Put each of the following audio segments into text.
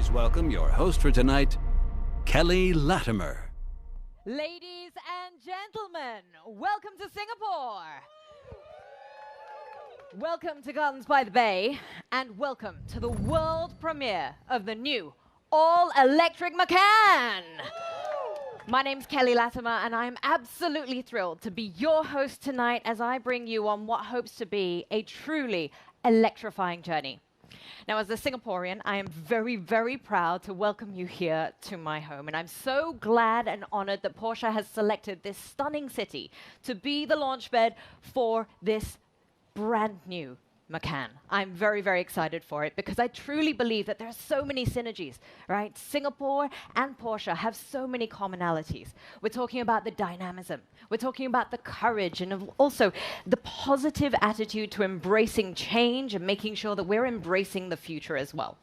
Please welcome your host for tonight, Kelly Latimer. Ladies and gentlemen, welcome to Singapore. Welcome to Gardens by the Bay, and welcome to the world premiere of the new all-electric Macan. My name's Kelly Latimer, and I'm absolutely thrilled to be your host tonight as I bring you on what hopes to be a truly electrifying journey. Now, as a Singaporean, I am very, very proud to welcome you here to my home, and I'm so glad and honored that Porsche has selected this stunning city to be the launch bed for this brand new Macan. I'm very, very excited for it because I truly believe that there are so many synergies, right? Singapore and Porsche have so many commonalities. We're talking about the dynamism. We're talking about the courage and also the positive attitude to embracing change and making sure that we're embracing the future as well.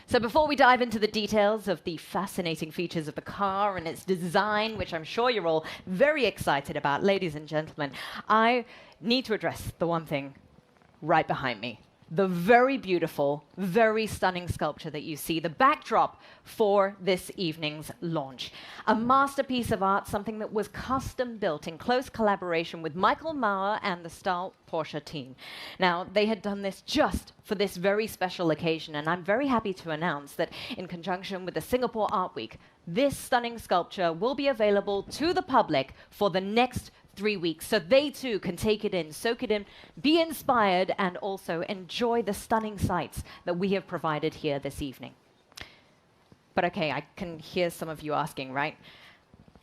So before we dive into the details of the fascinating features of the car and its design, which I'm sure you're all very excited about, ladies and gentlemen, I need to address the one thing right behind me. The very beautiful, very stunning sculpture that you see, the backdrop for this evening's launch. A masterpiece of art, something that was custom built in close collaboration with Michael Mauer and the Stahl Porsche team. Now, they had done this just for this very special occasion, and I'm very happy to announce that in conjunction with the Singapore Art Week, this stunning sculpture will be available to the public for the next 3 weeks, so they too can take it in, soak it in, be inspired, and also enjoy the stunning sights that we have provided here this evening. But okay, I can hear some of you asking, right?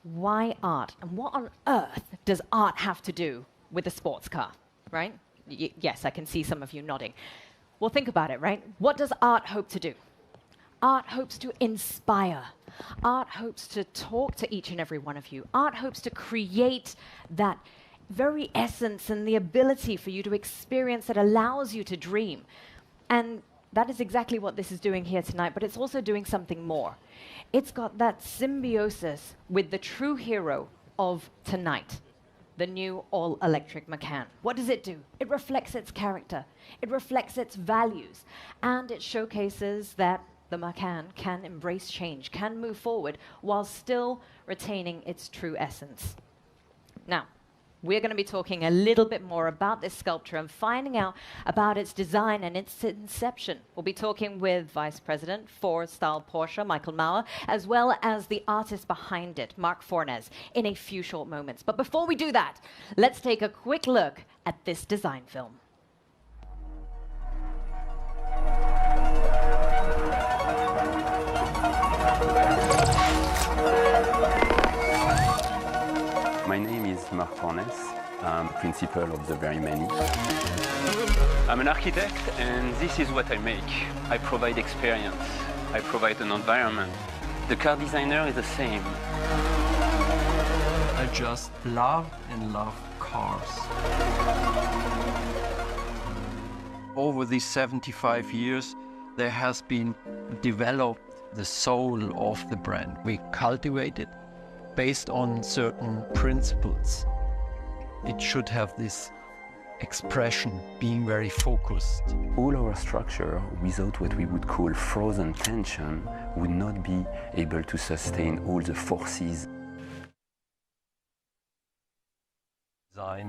Why art? And what on earth does art have to do with a sports car, right? Yes, I can see some of you nodding. Well, think about it, right? What does art hope to do? Art hopes to inspire. Art hopes to talk to each and every one of you. Art hopes to create that very essence and the ability for you to experience that allows you to dream. And that is exactly what this is doing here tonight, but it's also doing something more. It's got that symbiosis with the true hero of tonight, the new all-electric Macan. What does it do? It reflects its character. It reflects its values. And it showcases that the Macan can embrace change, can move forward, while still retaining its true essence. Now, we're going to be talking a little bit more about this sculpture and finding out about its design and its inception. We'll be talking with Vice President for Stahl Porsche, Michael Mauer, as well as the artist behind it, Mark Fornes, in a few short moments. But before we do that, let's take a quick look at this design film. My name is Mark Fornes. I'm principal of the Very Many. I'm an architect, and this is what I make. I provide experience. I provide an environment. The car designer is the same. I just love and love cars. Over these 75 years, there has been developed the soul of the brand. We cultivate it based on certain principles. It should have this expression, being very focused. All our structure, without what we would call frozen tension, would not be able to sustain all the forces.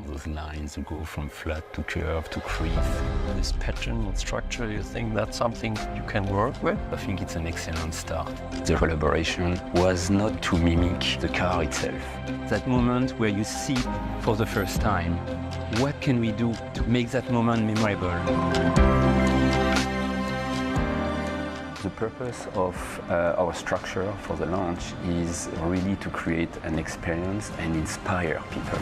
Those lines go from flat to curve to crease. This pattern and structure, you think that's something you can work with? I think it's an excellent start. The collaboration was not to mimic the car itself. That moment where you see for the first time, what can we do to make that moment memorable? The purpose of our structure for the launch is really to create an experience and inspire people.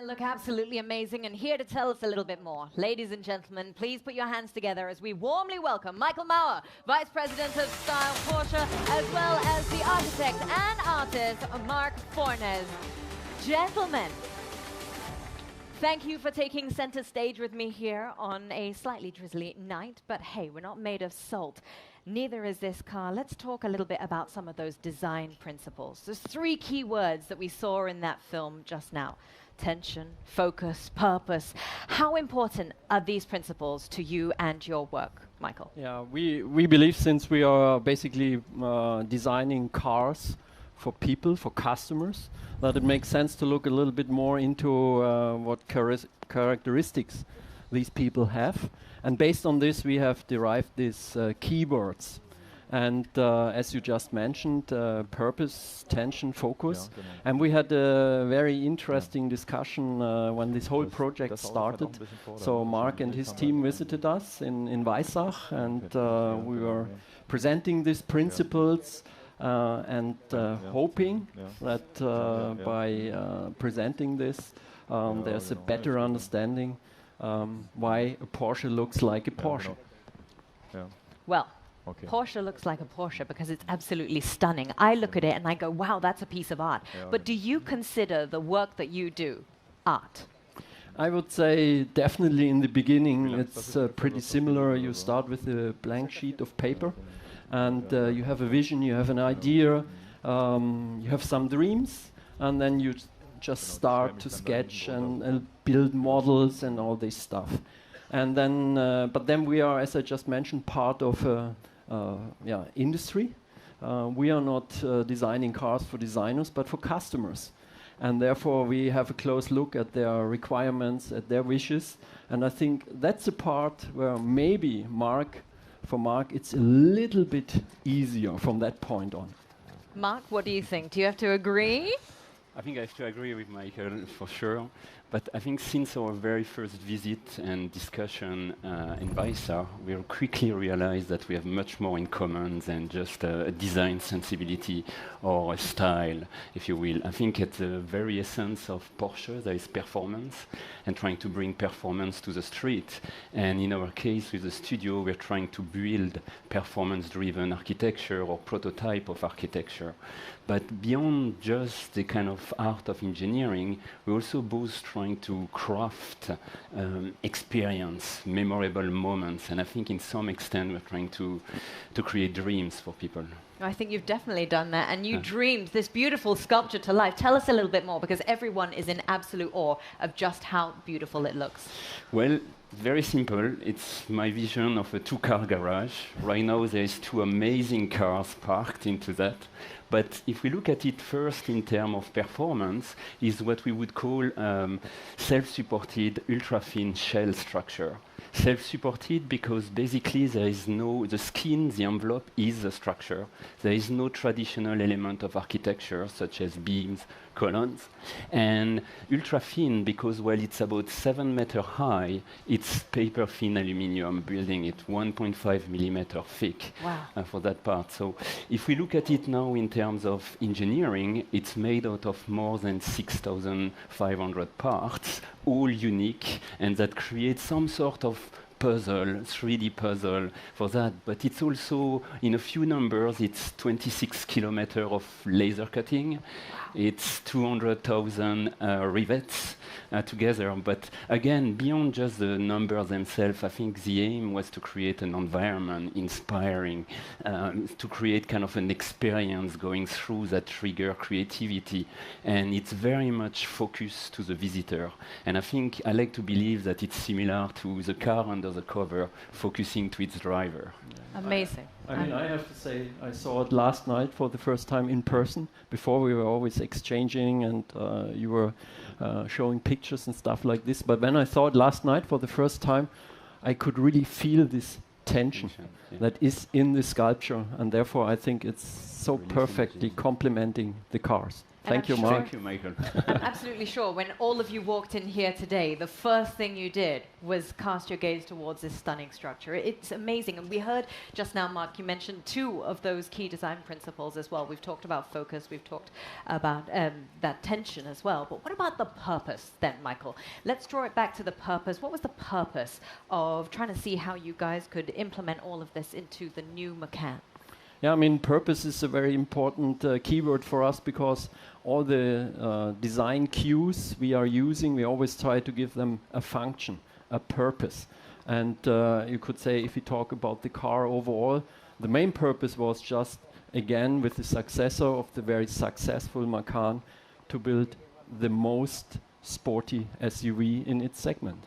Look absolutely amazing, and here to tell us a little bit more, ladies and gentlemen, please put your hands together as we warmly welcome Michael Mauer, Vice President of Stahl Porsche, as well as the architect and artist Mark Fornes. Gentlemen, Thank you for taking center stage with me here on a slightly drizzly night, but hey, we're not made of salt. Neither is this car. Let's talk a little bit about some of those design principles. There's 3 key words that we saw in that film just now: tension, focus, purpose. How important are these principles to you and your work, Michael? Yeah, we believe, since we are basically designing cars for people, for customers, that it makes sense to look a little bit more into what characteristics these people have. And based on this, we have derived these keywords. And as you just mentioned, purpose, tension, focus. And we had a very interesting discussion when this whole project started. So Mark and his team visited us in Weissach, and we were presenting these principles and hoping that by presenting this, there's a better understanding why a Porsche looks like a Porsche. Well, Porsche looks like a Porsche because it's absolutely stunning. I look at it and I go, wow, that's a piece of art. But do you consider the work that you do art? I would say definitely in the beginning it's pretty similar. You start with a blank sheet of paper, and you have a vision, you have an idea, you have some dreams, and then you just start to sketch and build models and all this stuff. And then, but then we are, as I just mentioned, part of industry. We are not designing cars for designers, but for customers. And therefore we have a close look at their requirements, at their wishes. And I think that's a part where maybe for Mark, it's a little bit easier from that point on. Mark, what do you think? Do you have to agree? I think I have to agree with Michael for sure. But I think since our very first visit and discussion in Weissach, we quickly realized that we have much more in common than just a design sensibility or a style, if you will. I think at the very essence of Porsche, there is performance and trying to bring performance to the street. And in our case, with the studio, we're trying to build performance-driven architecture or prototype of architecture. But beyond just the kind of art of engineering, we're also both trying to craft experience, memorable moments. And I think in some extent, we're trying to create dreams for people. I think you've definitely done that, and you dreamed this beautiful sculpture to life. Tell us a little bit more, because everyone is in absolute awe of just how beautiful it looks. Well, very simple. It's my vision of a 2-car garage. Right now, there's 2 amazing cars parked into that. But if we look at it first in terms of performance, is what we would call self-supported ultra-thin shell structure. Self-supported because basically there is the skin, the envelope is the structure. There is no traditional element of architecture such as beams, columns. And ultra-thin because while it's about 7 meters high, it's paper-thin aluminum, building it 1.5 millimeter thick. Wow. For that part. So if we look at it now in terms of engineering, it's made out of more than 6,500 parts, all unique, and that creates some sort of puzzle, 3D puzzle for that. But it's also, in a few numbers, it's 26 kilometers of laser cutting. It's 200,000 rivets together. But again, beyond just the numbers themselves, I think the aim was to create an environment inspiring, to create kind of an experience going through that trigger creativity. And it's very much focused to the visitor. And I think I like to believe that it's similar to the car under the cover, focusing to its driver. Amazing. I mean, I have to say, I saw it last night for the first time in person. Before we were always exchanging, and you were showing pictures and stuff like this. But when I saw it last night for the first time, I could really feel this tension that is in the sculpture, and therefore I think it's so perfectly complementing the cars. Thank you, Mark. Thank you, Michael. I'm absolutely sure when all of you walked in here today, the first thing you did was cast your gaze towards this stunning structure. It's amazing. And we heard just now, Mark, you mentioned 2 of those key design principles as well. We've talked about focus, we've talked about that tension as well. But what about the purpose then, Michael? Let's draw it back to the purpose. What was the purpose of trying to see how you guys could implement all of this into the new Macan? Yeah, I mean, purpose is a very important keyword for us because all the design cues we are using, we always try to give them a function, a purpose. And you could say, if we talk about the car overall, the main purpose was just, again, with the successor of the very successful Macan, to build the most sporty SUV in its segment.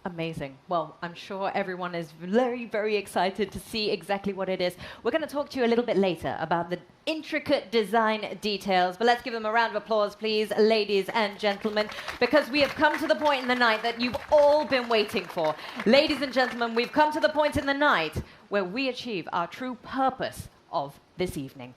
Amazing. Well, I'm sure everyone is very, very excited to see exactly what it is. We're going to talk to you a little bit later about the intricate design details, but let's give them a round of applause, please, ladies and gentlemen, because we have come to the point in the night that you've all been waiting for. Ladies and gentlemen, we've come to the point in the night where we achieve our true purpose of this evening.